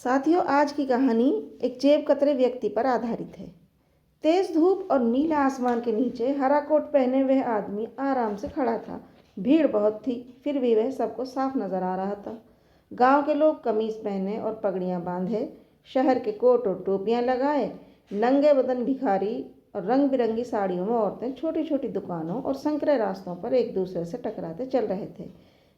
साथियों, आज की कहानी एक जेब कतरे व्यक्ति पर आधारित है। तेज धूप और नीला आसमान के नीचे हरा कोट पहने वह आदमी आराम से खड़ा था। भीड़ बहुत थी, फिर भी वह सबको साफ नजर आ रहा था। गांव के लोग कमीज पहने और पगड़ियां बांधे, शहर के कोट और टोपियां लगाए, नंगे बदन भिखारी और रंग बिरंगी साड़ियों में औरतें छोटी छोटी दुकानों और संकरे रास्तों पर एक दूसरे से टकराते चल रहे थे।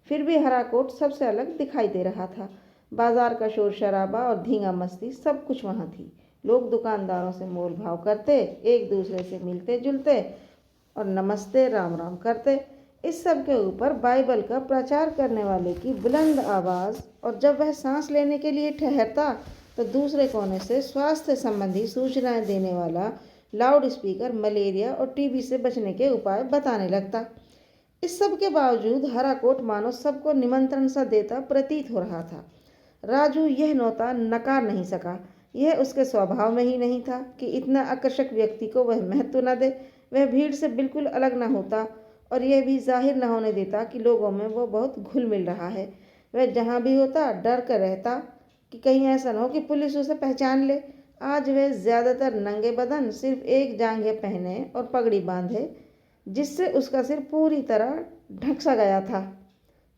फिर भी हरा कोट सबसे अलग दिखाई दे रहा था। बाजार का शोर शराबा और धींगा मस्ती सब कुछ वहाँ थी। लोग दुकानदारों से मोल भाव करते, एक दूसरे से मिलते जुलते और नमस्ते राम राम करते। इस सब के ऊपर बाइबल का प्रचार करने वाले की बुलंद आवाज़, और जब वह सांस लेने के लिए ठहरता तो दूसरे कोने से स्वास्थ्य संबंधी सूचनाएं देने वाला लाउड स्पीकर मलेरिया और टीबी से बचने के उपाय बताने लगता। इस सब के बावजूद हरा कोट मानो सबको निमंत्रण सा देता प्रतीत हो रहा था। राजू यह न्योता नकार नहीं सका। यह उसके स्वभाव में ही नहीं था कि इतना आकर्षक व्यक्ति को वह महत्व न दे। वह भीड़ से बिल्कुल अलग न होता और यह भी जाहिर न होने देता कि लोगों में वो बहुत घुल मिल रहा है। वह जहाँ भी होता डर कर रहता कि कहीं ऐसा न हो कि पुलिस उसे पहचान ले। आज वह ज़्यादातर नंगे बदन, सिर्फ एक जांघे पहने और पगड़ी बांधे, जिससे उसका सिर पूरी तरह ढक सा गया था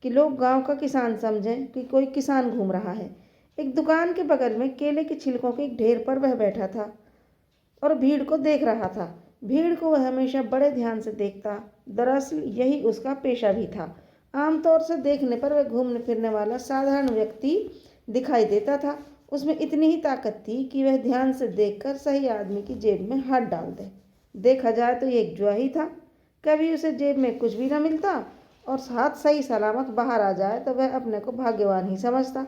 कि लोग गांव का किसान समझें कि कोई किसान घूम रहा है। एक दुकान के बगल में केले के छिलकों के एक ढेर पर वह बैठा था और भीड़ को देख रहा था। भीड़ को वह हमेशा बड़े ध्यान से देखता। दरअसल यही उसका पेशा भी था। आमतौर से देखने पर वह घूमने फिरने वाला साधारण व्यक्ति दिखाई देता था। उसमें इतनी ही ताकत थी कि वह ध्यान से देखकर सही आदमी की जेब में हाथ डाल दे। देखा जाए तो ये एक जुआ ही था। कभी उसे जेब में कुछ भी न मिलता और हाथ सही सलामत बाहर आ जाए तो वह अपने को भाग्यवान ही समझता।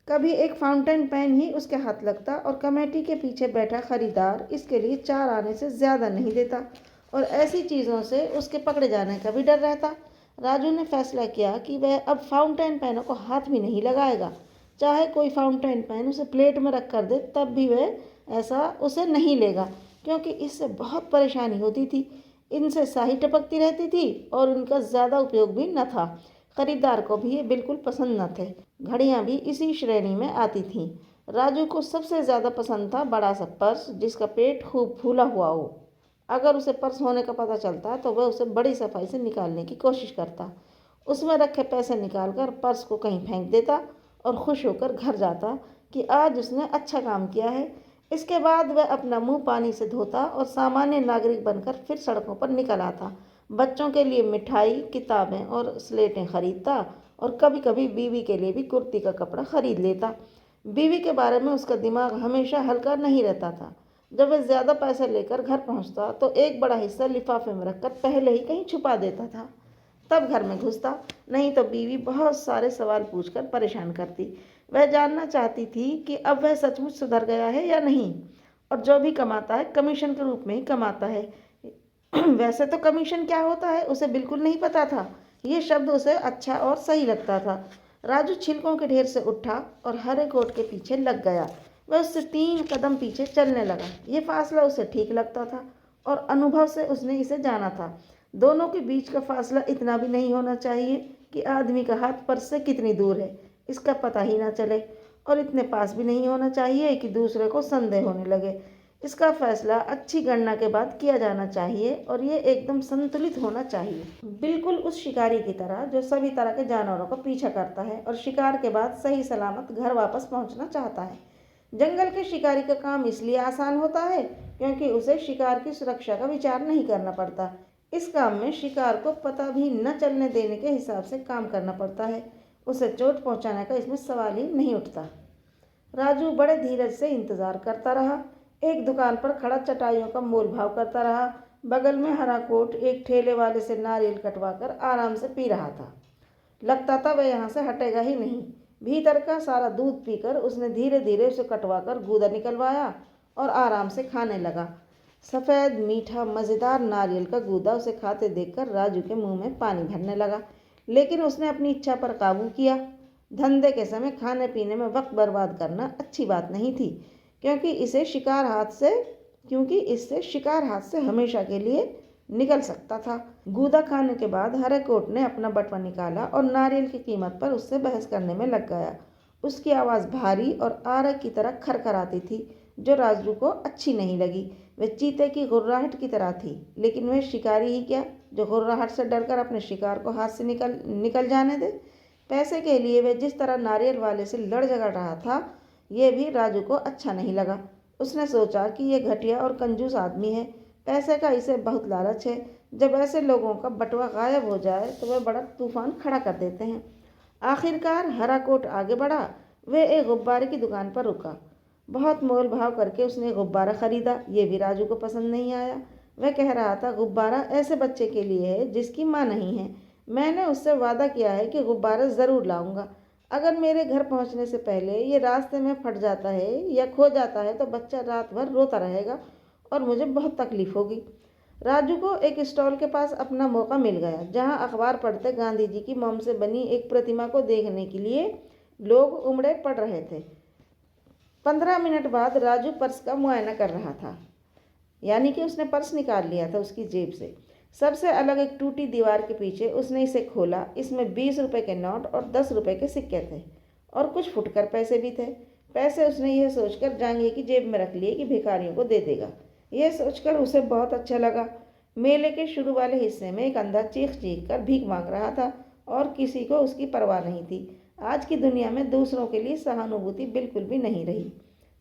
कभी एक फाउंटेन पेन ही उसके हाथ लगता और कमेटी के पीछे बैठा खरीदार इसके लिए 4 आने से ज़्यादा नहीं देता, और ऐसी चीज़ों से उसके पकड़े जाने का भी डर रहता। राजू ने फैसला किया कि वह अब फाउंटेन पेनों को हाथ भी नहीं लगाएगा। चाहे कोई फाउंटेन पेन उसे प्लेट में रख कर दे तब भी वह ऐसा उसे नहीं लेगा, क्योंकि इससे बहुत परेशानी होती थी। इनसे स्याही टपकती रहती थी और इनका ज़्यादा उपयोग भी न था। खरीदार को भी ये बिल्कुल पसंद न थे। घड़ियाँ भी इसी श्रेणी में आती थीं। राजू को सबसे ज़्यादा पसंद था बड़ा सा पर्स जिसका पेट खूब फूला हुआ हो। अगर उसे पर्स होने का पता चलता तो वह उसे बड़ी सफाई से निकालने की कोशिश करता। उसमें रखे पैसे निकालकर पर्स को कहीं फेंक देता और खुश होकर घर जाता कि आज उसने अच्छा काम किया है। इसके बाद वह अपना मुंह पानी से धोता और सामान्य नागरिक बनकर फिर सड़कों पर निकल आता। बच्चों के लिए मिठाई, किताबें और स्लेटें खरीदता और कभी कभी बीवी के लिए भी कुर्ती का कपड़ा खरीद लेता। बीवी के बारे में उसका दिमाग हमेशा हल्का नहीं रहता था। जब वह ज़्यादा पैसे लेकर घर पहुंचता तो एक बड़ा हिस्सा लिफाफे में रखकर पहले ही कहीं छुपा देता था, तब घर में घुसता। नहीं तो बीवी बहुत सारे सवाल पूछकर परेशान करती। वह जानना चाहती थी कि अब वह सचमुच सुधर गया है या नहीं, और जो भी कमाता है कमीशन के रूप में ही कमाता है। वैसे तो कमीशन क्या होता है उसे बिल्कुल नहीं पता था। ये शब्द उसे अच्छा और सही लगता था। राजू छिलकों के ढेर से उठा और हरे कोट के पीछे लग गया। वह उससे 3 कदम पीछे चलने लगा। ये फासला उसे ठीक लगता था और अनुभव से उसने इसे जाना था। दोनों के बीच का फासला इतना भी नहीं होना चाहिए कि आदमी का हाथ पर्स से कितनी दूर है इसका पता ही ना चले, और इतने पास भी नहीं होना चाहिए कि दूसरे को संदेह होने लगे। इसका फैसला अच्छी गणना के बाद किया जाना चाहिए और ये एकदम संतुलित होना चाहिए, बिल्कुल उस शिकारी की तरह जो सभी तरह के जानवरों का पीछा करता है और शिकार के बाद सही सलामत घर वापस पहुंचना चाहता है। जंगल के शिकारी का काम इसलिए आसान होता है क्योंकि उसे शिकार की सुरक्षा का विचार नहीं करना पड़ता। इस काम में शिकार को पता भी न चलने देने के हिसाब से काम करना पड़ता है। उसे चोट पहुंचाने का इसमें सवाल ही नहीं उठता। राजू बड़े धीरज से इंतजार करता रहा। एक दुकान पर खड़ा चटाइयों का मोल भाव करता रहा। बगल में हरा कोट एक ठेले वाले से नारियल कटवाकर आराम से पी रहा था। लगता था वह यहाँ से हटेगा ही नहीं। भीतर का सारा दूध पीकर उसने धीरे धीरे उसे कटवाकर गूदा निकलवाया और आराम से खाने लगा। सफ़ेद मीठा मज़ेदार नारियल का गूदा उसे खाते देखकर राजू के मुंह में पानी भरने लगा, लेकिन उसने अपनी इच्छा पर काबू किया। धंधे के समय खाने पीने में वक्त बर्बाद करना अच्छी बात नहीं थी, क्योंकि इससे शिकार हाथ से हमेशा के लिए निकल सकता था। गूदा खाने के बाद हरे कोट ने अपना बटुआ निकाला और नारियल की कीमत पर उससे बहस करने में लग गया। उसकी आवाज़ भारी और आरग की तरह खरखराती थी, जो राजू को अच्छी नहीं लगी। वह चीते की गुर्राहट की तरह थी, लेकिन वह शिकारी ही क्या, जो गुर्राहट से डरकर अपने शिकार को हाथ से निकल निकल जाने दे। पैसे के लिए वह जिस तरह नारियल वाले से लड़ झगड़ रहा था, यह भी राजू को अच्छा नहीं लगा। उसने सोचा कि यह घटिया और कंजूस आदमी है, पैसे का इसे बहुत लालच है। जब ऐसे लोगों का बटुआ गायब हो जाए तो वह बड़ा तूफान खड़ा कर देते हैं। आखिरकार हरा कोट आगे बढ़ा। वह एक गुब्बारे की दुकान पर रुका। बहुत मोल भाव करके उसने गुब्बारा खरीदा। ये भी राजू को पसंद नहीं आया। वह कह रहा था, गुब्बारा ऐसे बच्चे के लिए है जिसकी माँ नहीं है। मैंने उससे वादा किया है कि गुब्बारा ज़रूर लाऊंगा। अगर मेरे घर पहुंचने से पहले ये रास्ते में फट जाता है या खो जाता है तो बच्चा रात भर रोता रहेगा और मुझे बहुत तकलीफ होगी। राजू को एक स्टॉल के पास अपना मौका मिल गया, जहां अखबार पढ़ते गांधी जी की मोम से बनी एक प्रतिमा को देखने के लिए लोग उमड़े पड़ रहे थे। 15 मिनट बाद राजू पर्स का मुआयना कर रहा था, यानी कि उसने पर्स निकाल लिया था उसकी जेब से। सबसे अलग एक टूटी दीवार के पीछे उसने इसे खोला। इसमें 20 रुपए के नोट और 10 रुपए के सिक्के थे और कुछ फुटकर पैसे भी थे। पैसे उसने यह सोचकर जांघे की जेब में रख लिए कि भिखारियों को दे देगा। यह सोचकर उसे बहुत अच्छा लगा। मेले के शुरू वाले हिस्से में एक अंधा चीख चीख कर भीख मांग रहा था और किसी को उसकी परवाह नहीं थी। आज की दुनिया में दूसरों के लिए सहानुभूति बिल्कुल भी नहीं रही।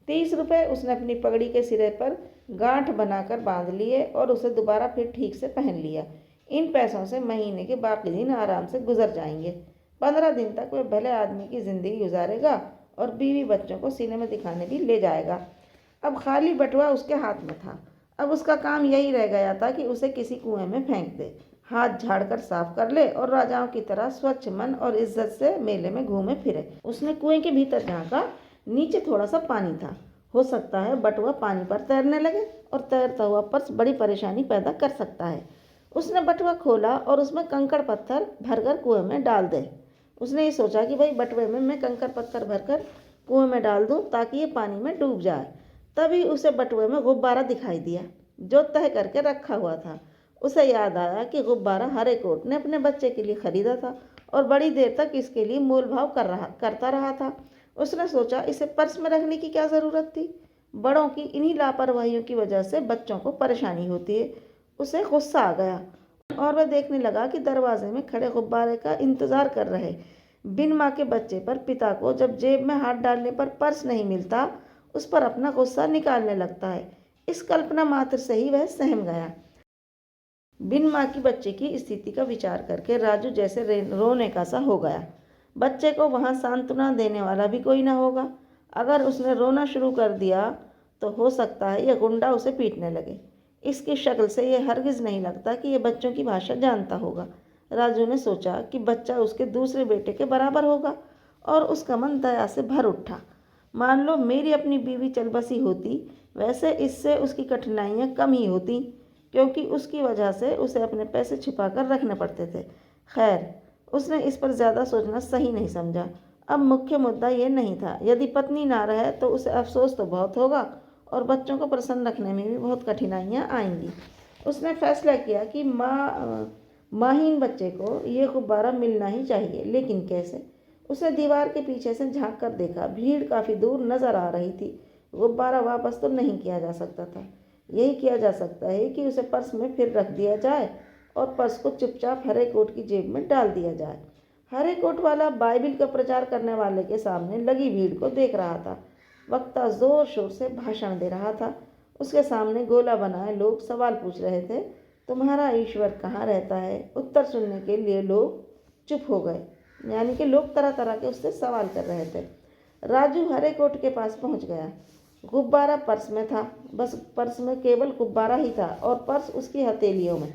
30 रुपए उसने अपनी पगड़ी के सिरे पर गांठ बनाकर बांध लिए और उसे दोबारा फिर ठीक से पहन लिया। इन पैसों से महीने के बाकी दिन आराम से गुजर जाएंगे। 15 दिन तक वह भले आदमी की जिंदगी गुजारेगा और बीवी बच्चों को सिनेमा दिखाने भी ले जाएगा। अब खाली बटुआ उसके हाथ में था। अब उसका काम यही रह गया था कि उसे किसी कुएं में फेंक दे, हाथ झाड़कर साफ कर ले और राजाओं की तरह स्वच्छ मन और इज्जत से मेले में घूमे फिरे। उसने कुएं के भीतर झांका। नीचे थोड़ा सा पानी था। हो सकता है बटुआ पानी पर तैरने लगे और तैरता हुआ पर्स बड़ी परेशानी पैदा कर सकता है। उसने बटुआ खोला और उसमें कंकड़ पत्थर भरकर कुएं में डाल दे। उसने ये सोचा कि भाई बटुए में मैं कंकड़ पत्थर भरकर कुएं में डाल दूं ताकि ये पानी में डूब जाए। तभी उसे बटुए में गुब्बारा दिखाई दिया, जो तय करके रखा हुआ था। उसे याद आया कि गुब्बारा हरे कोट ने अपने बच्चे के लिए खरीदा था और बड़ी देर तक इसके लिए मोल भाव करता रहा था। उसने सोचा, इसे पर्स में रखने की क्या ज़रूरत थी। बड़ों की इन्हीं लापरवाहियों की वजह से बच्चों को परेशानी होती है। उसे गुस्सा आ गया और वह देखने लगा कि दरवाजे में खड़े गुब्बारे का इंतज़ार कर रहे बिन माँ के बच्चे पर पिता को जब जेब में हाथ डालने पर पर्स नहीं मिलता, उस पर अपना गुस्सा निकालने लगता है। इस कल्पना मात्र से ही वह सहम गया। बिन माँ की बच्चे की स्थिति का विचार करके राजू जैसे रोने का सा हो गया। बच्चे को वहाँ सांत्वना देने वाला भी कोई ना होगा। अगर उसने रोना शुरू कर दिया तो हो सकता है यह गुंडा उसे पीटने लगे। इसकी शक्ल से यह हरगिज़ नहीं लगता कि यह बच्चों की भाषा जानता होगा। राजू ने सोचा कि बच्चा उसके दूसरे बेटे के बराबर होगा और उसका मन दया से भर उठा। मान लो मेरी अपनी बीवी चल बसी होती, वैसे इससे उसकी कठिनाइयाँ कम ही होती, क्योंकि उसकी वजह से उसे अपने पैसे छिपा कर रखने पड़ते थे। खैर, उसने इस पर ज़्यादा सोचना सही नहीं समझा। अब मुख्य मुद्दा ये नहीं था। यदि पत्नी ना रहे तो उसे अफसोस तो बहुत होगा और बच्चों को प्रसन्न रखने में भी बहुत कठिनाइयाँ आएंगी। उसने फैसला किया कि माहीन बच्चे को ये गुब्बारा मिलना ही चाहिए, लेकिन कैसे। उसने दीवार के पीछे से झांक कर देखा। भीड़ काफ़ी दूर नज़र आ रही थी। गुब्बारा वापस तो नहीं किया जा सकता था। यही किया जा सकता है कि उसे पर्स में फिर रख दिया जाए और पर्स को चुपचाप हरे कोट की जेब में डाल दिया जाए। हरे कोट वाला बाइबिल का प्रचार करने वाले के सामने लगी भीड़ को देख रहा था। वक्ता जोर शोर से भाषण दे रहा था। उसके सामने गोला बनाए लोग सवाल पूछ रहे थे, तुम्हारा ईश्वर कहाँ रहता है। उत्तर सुनने के लिए लोग चुप हो गए, यानी कि लोग तरह तरह के उससे सवाल कर रहे थे। राजू हरे कोट के पास पहुंच गया। गुब्बारा पर्स में था। बस पर्स में केवल गुब्बारा ही था और पर्स उसकी हथेलियों में।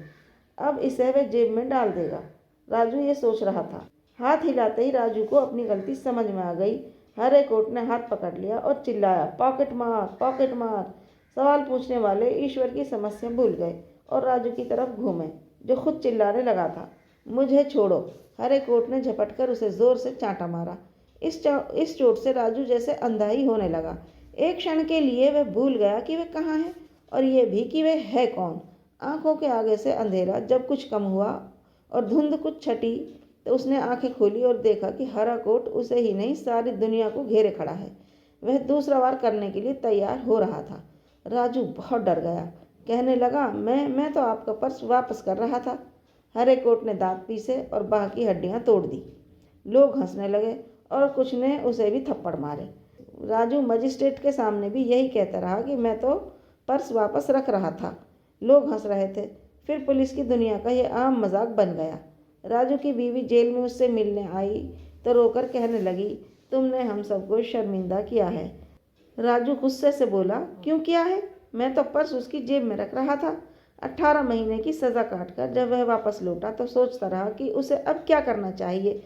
अब इसे वह जेब में डाल देगा, राजू ये सोच रहा था। हाथ हिलाते ही राजू को अपनी गलती समझ में आ गई। हरे कोट ने हाथ पकड़ लिया और चिल्लाया, पॉकेट मार, पॉकेट मार। सवाल पूछने वाले ईश्वर की समस्या भूल गए और राजू की तरफ घूमे, जो खुद चिल्लाने लगा था, मुझे छोड़ो। हरे कोट ने झपटकर उसे जोर से चांटा मारा। इस चोट से राजू जैसे अंधा ही होने लगा। एक क्षण के लिए वह भूल गया कि वह कहाँ है और यह भी कि वह है कौन। आंखों के आगे से अंधेरा जब कुछ कम हुआ और धुंध कुछ छटी तो उसने आंखें खोली और देखा कि हरा कोट उसे ही नहीं सारी दुनिया को घेरे खड़ा है। वह दूसरा वार करने के लिए तैयार हो रहा था। राजू बहुत डर गया। कहने लगा, मैं तो आपका पर्स वापस कर रहा था। हरे कोट ने दांत पीसे और बाह की हड्डियां तोड़ दी। लोग हंसने लगे और कुछ ने उसे भी थप्पड़ मारे। राजू मजिस्ट्रेट के सामने भी यही कहता रहा कि मैं तो पर्स वापस रख रहा था। लोग हंस रहे थे। फिर पुलिस की दुनिया का यह आम मजाक बन गया। राजू की बीवी जेल में उससे मिलने आई तो रोकर कहने लगी, तुमने हम सबको शर्मिंदा किया है। राजू गुस्से से बोला, क्यों किया है? मैं तो पर्स उसकी जेब में रख रहा था। 18 महीने की सज़ा काटकर जब वह वापस लौटा तो सोचता रहा कि उसे अब क्या करना चाहिए।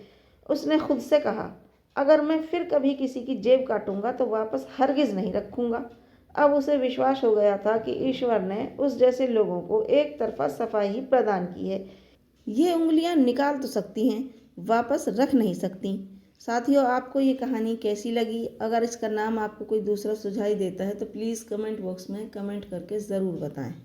उसने खुद से कहा, अगर मैं फिर कभी किसी की जेब काटूंगा तो वापस हरगिज़ नहीं रखूंगा। अब उसे विश्वास हो गया था कि ईश्वर ने उस जैसे लोगों को एक तरफा सफाई ही प्रदान की है। ये उंगलियां निकाल तो सकती हैं, वापस रख नहीं सकती। साथियों, आपको ये कहानी कैसी लगी? अगर इसका नाम आपको कोई दूसरा सुझाई देता है तो प्लीज़ कमेंट बॉक्स में कमेंट करके ज़रूर बताएं।